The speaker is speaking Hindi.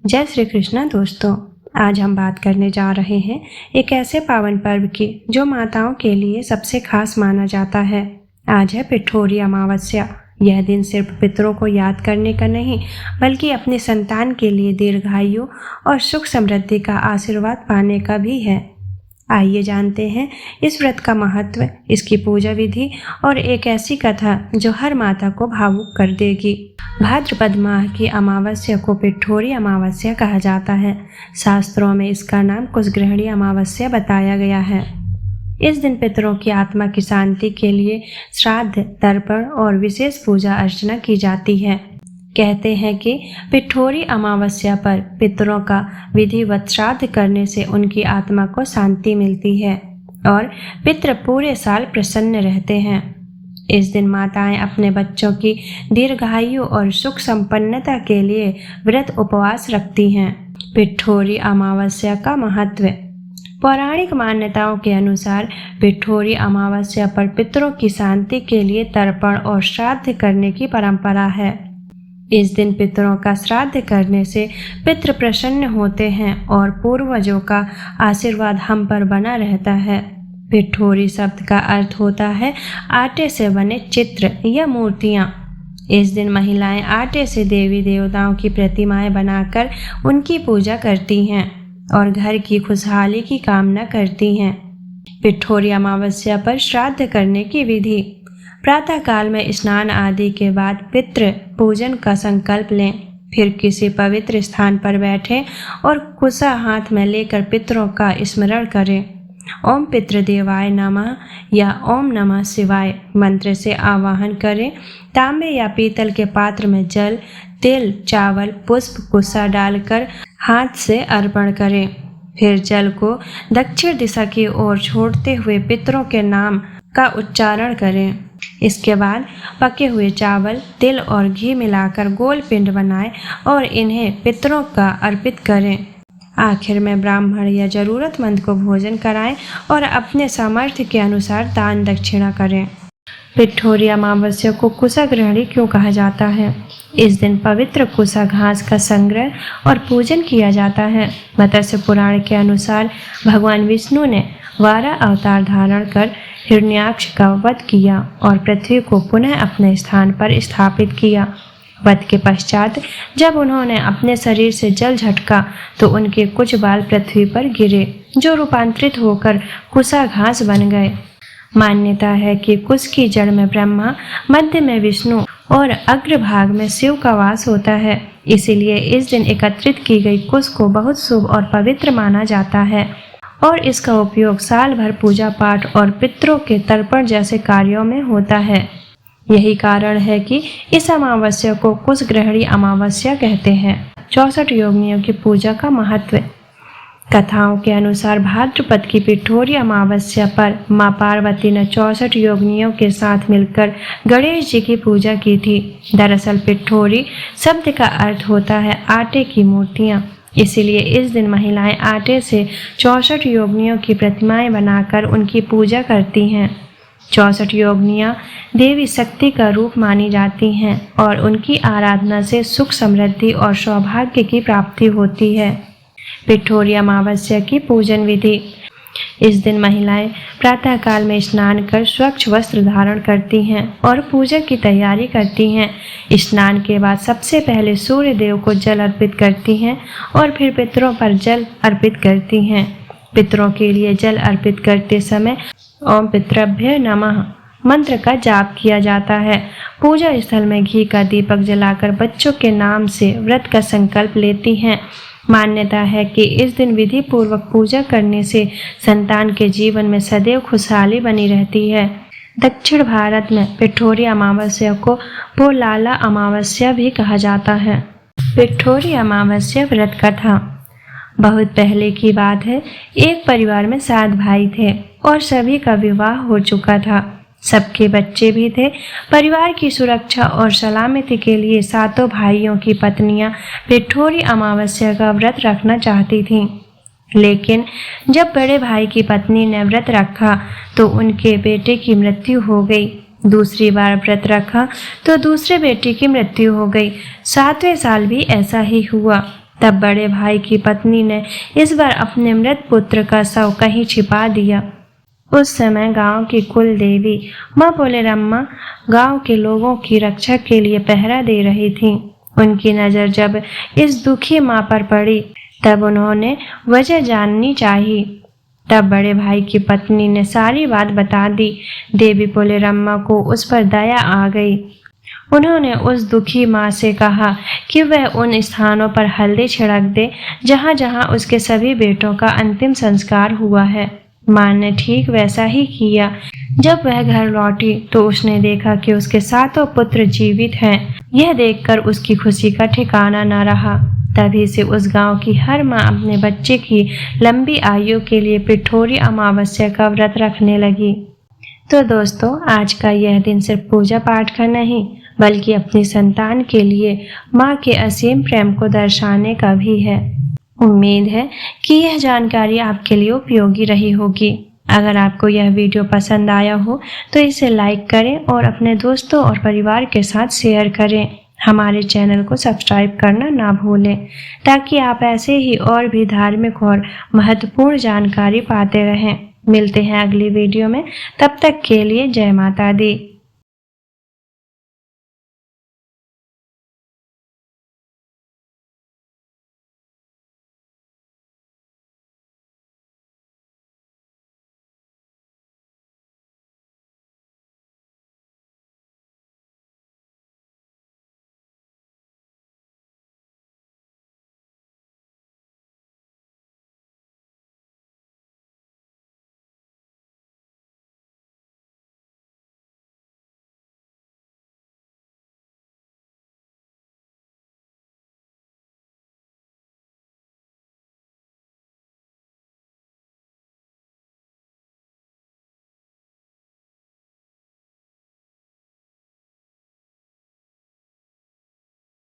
जय श्री कृष्णा दोस्तों। आज हम बात करने जा रहे हैं एक ऐसे पावन पर्व की जो माताओं के लिए सबसे खास माना जाता है। आज है पिठोरी अमावस्या। यह दिन सिर्फ पितरों को याद करने का नहीं बल्कि अपने संतान के लिए दीर्घायु और सुख समृद्धि का आशीर्वाद पाने का भी है। आइए जानते हैं इस व्रत का महत्व, इसकी पूजा विधि और एक ऐसी कथा जो हर माता को भावुक कर देगी। भाद्रपद माह की अमावस्या को पिठोरी अमावस्या कहा जाता है। शास्त्रों में इसका नाम कुशग्रहणी अमावस्या बताया गया है। इस दिन पितरों की आत्मा की शांति के लिए श्राद्ध, तर्पण और विशेष पूजा अर्चना की जाती है। कहते हैं कि पिठोरी अमावस्या पर पितरों का विधिवत श्राद्ध करने से उनकी आत्मा को शांति मिलती है और पितृ पूरे साल प्रसन्न रहते हैं। इस दिन माताएं अपने बच्चों की दीर्घायु और सुख संपन्नता के लिए व्रत उपवास रखती हैं। पिठोरी अमावस्या का महत्व। पौराणिक मान्यताओं के अनुसार पिठोरी अमावस्या पर पितरों की शांति के लिए तर्पण और श्राद्ध करने की परंपरा है। इस दिन पितरों का श्राद्ध करने से पितृ प्रसन्न होते हैं और पूर्वजों का आशीर्वाद हम पर बना रहता है। पिठोरी शब्द का अर्थ होता है आटे से बने चित्र या मूर्तियाँ। इस दिन महिलाएं आटे से देवी देवताओं की प्रतिमाएं बनाकर उनकी पूजा करती हैं और घर की खुशहाली की कामना करती हैं। पिठोरी अमावस्या पर श्राद्ध करने की विधि। प्रातः काल में स्नान आदि के बाद पितृ पूजन का संकल्प लें। फिर किसी पवित्र स्थान पर बैठें और कुशा हाथ में लेकर पितरों का स्मरण करें। ओम पितृदेवाय नमः या ओम नमः शिवाय मंत्र से आवाहन करें। तांबे या पीतल के पात्र में जल, तिल, चावल, पुष्प, कुशा डालकर हाथ से अर्पण करें। फिर जल को दक्षिण दिशा की ओर छोड़ते हुए पितरों के नाम का उच्चारण करें। इसके बाद पके हुए चावल, तिल और घी मिलाकर गोल पिंड बनाएं और इन्हें पितरों का अर्पित करें। आखिर में ब्राह्मण या जरूरतमंद को भोजन कराएं और अपने सामर्थ्य के अनुसार दान दक्षिणा करें। पिठोरी अमावस्या को कुशाग्रहणी क्यों कहा जाता है? इस दिन पवित्र कुशा घास का संग्रह और पूजन किया जाता है। मत्स्य पुराण के अनुसार भगवान विष्णु ने वारा अवतार धारण कर हिरण्याक्ष का वध किया और पृथ्वी को पुनः अपने स्थान पर स्थापित किया। वध के पश्चात जब उन्होंने अपने शरीर से जल झटका तो उनके कुछ बाल पृथ्वी पर गिरे जो रूपांतरित होकर कुशा घास बन गए। मान्यता है कि कुश की जड़ में ब्रह्मा, मध्य में विष्णु और अग्रभाग में शिव का वास होता है। इसीलिए इस दिन एकत्रित की गई कुश को बहुत शुभ और पवित्र माना जाता है और इसका उपयोग साल भर पूजा पाठ और पितरों के तर्पण जैसे कार्यों में होता है। यही कारण है कि इस अमावस्या को कुशग्रहणी अमावस्या कहते हैं। 64 योगिनियों की पूजा का महत्व। कथाओं के अनुसार भाद्रपद की पिठोरी अमावस्या पर मां पार्वती ने 64 योगिनियों के साथ मिलकर गणेश जी की पूजा की थी। दरअसल पिठोरी शब्द का अर्थ होता है आटे की मूर्तियाँ। इसीलिए इस दिन महिलाएं आटे से 64 योगिनियों की प्रतिमाएं बनाकर उनकी पूजा करती हैं। 64 योगिनियाँ देवी शक्ति का रूप मानी जाती हैं और उनकी आराधना से सुख समृद्धि और सौभाग्य की प्राप्ति होती है। पिठोरी अमावस्या की पूजन विधि। इस दिन महिलाएं प्रातः काल में स्नान कर स्वच्छ वस्त्र धारण करती हैं और पूजा की तैयारी करती हैं। स्नान के बाद सबसे पहले सूर्य देव को जल अर्पित करती हैं और फिर पितरों पर जल अर्पित करती हैं। पितरों के लिए जल अर्पित करते समय ओम पितृभ्य नमः मंत्र का जाप किया जाता है। पूजा स्थल में घी का दीपक जलाकर बच्चों के नाम से व्रत का संकल्प लेती हैं। मान्यता है कि इस दिन विधि पूर्वक पूजा करने से संतान के जीवन में सदैव खुशहाली बनी रहती है। दक्षिण भारत में पिठोरी अमावस्या को पोलाला अमावस्या भी कहा जाता है। पिठोरी अमावस्या व्रत कथा। बहुत पहले की बात है। एक परिवार में 7 भाई थे और सभी का विवाह हो चुका था। सबके बच्चे भी थे। परिवार की सुरक्षा और सलामती के लिए 7 भाइयों की पत्नियां पिठोरी अमावस्या का व्रत रखना चाहती थीं। लेकिन जब बड़े भाई की पत्नी ने व्रत रखा तो उनके बेटे की मृत्यु हो गई। दूसरी बार व्रत रखा तो दूसरे बेटे की मृत्यु हो गई। 7वें साल भी ऐसा ही हुआ। तब बड़े भाई की पत्नी ने इस बार अपने मृत पुत्र का शव कहीं छिपा दिया। उस समय गांव की कुल देवी माँ पोलेरम्मा गांव के लोगों की रक्षा के लिए पहरा दे रही थीं। उनकी नज़र जब इस दुखी माँ पर पड़ी तब उन्होंने वजह जाननी चाहिए। तब बड़े भाई की पत्नी ने सारी बात बता दी। देवी पोलेरम्मा को उस पर दया आ गई। उन्होंने उस दुखी माँ से कहा कि वह उन स्थानों पर हल्दी छिड़क दे जहाँ जहाँ उसके सभी बेटों का अंतिम संस्कार हुआ है। माँ ने ठीक वैसा ही किया। जब वह घर लौटी तो उसने देखा कि उसके 7 पुत्र जीवित हैं। यह देखकर उसकी खुशी का ठिकाना न रहा। तभी से उस गांव की हर माँ अपने बच्चे की लंबी आयु के लिए पिठोरी अमावस्या का व्रत रखने लगी। तो दोस्तों, आज का यह दिन सिर्फ पूजा पाठ का नहीं बल्कि अपनी संतान के लिए माँ के असीम प्रेम को दर्शाने का भी है। उम्मीद है कि यह जानकारी आपके लिए उपयोगी रही होगी। अगर आपको यह वीडियो पसंद आया हो तो इसे लाइक करें और अपने दोस्तों और परिवार के साथ शेयर करें। हमारे चैनल को सब्सक्राइब करना ना भूलें ताकि आप ऐसे ही और भी धार्मिक और महत्वपूर्ण जानकारी पाते रहें। मिलते हैं अगली वीडियो में। तब तक के लिए जय माता दी।